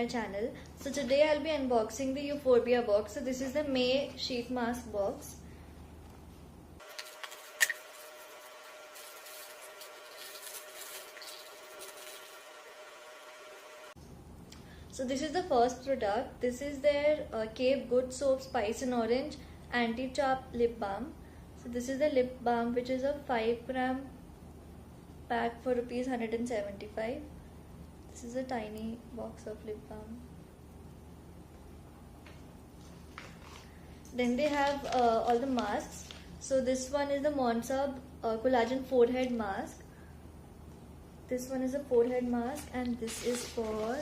my channel. So today I'll be unboxing the Euphorbia box. So this is the May sheet mask box. So this is the first product. This is their Cape Good Soap Spice and Orange Anti-Chafe Lip Balm. So this is the lip balm, which is a 5-gram pack for rupees 175. This is a tiny box of lip balm. Then they have all the masks. So this one is the Monsub Collagen Forehead Mask. This one is a forehead mask, and this is for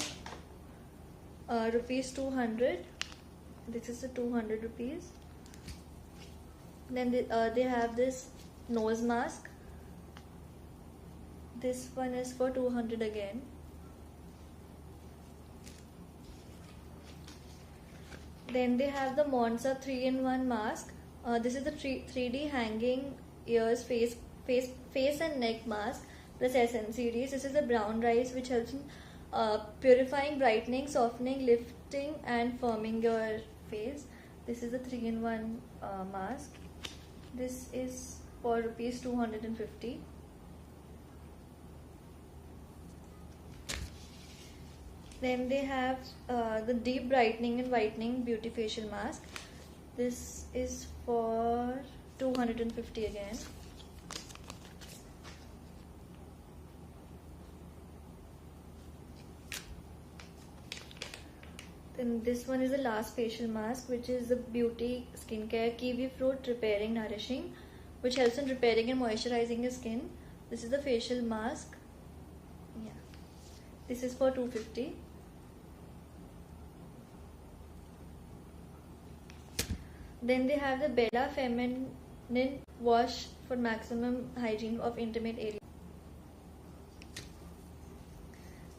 rupees 200. This is the 200 rupees. Then they have this nose mask. This one is for 200 again. Then they have the Monsub 3-in-1 mask. This is the 3D hanging ears, face and neck mask plus SN series. This is the brown rice, which helps in purifying, brightening, softening, lifting and firming your face. This is the 3-in-1 mask. This is for rupees 250. Then they have the deep brightening and whitening beauty facial mask. This is for 250 again. Then this one is the last facial mask, which is the beauty skincare kiwi fruit repairing nourishing, which helps in repairing and moisturizing your skin. This is the facial mask. Yeah, this is for 250. Then they have the Bella Feminine Wash for maximum hygiene of intimate area.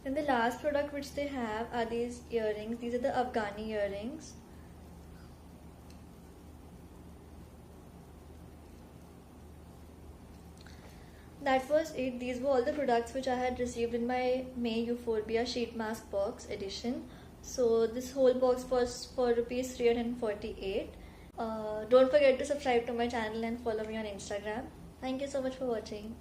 Then the last product which they have are these earrings. These are the Afghani earrings. That was it. These were all the products which I had received in my May Euphorbia sheet mask box edition. So this whole box was for rupees 348. Don't forget to subscribe to my channel and follow me on Instagram. Thank you so much for watching.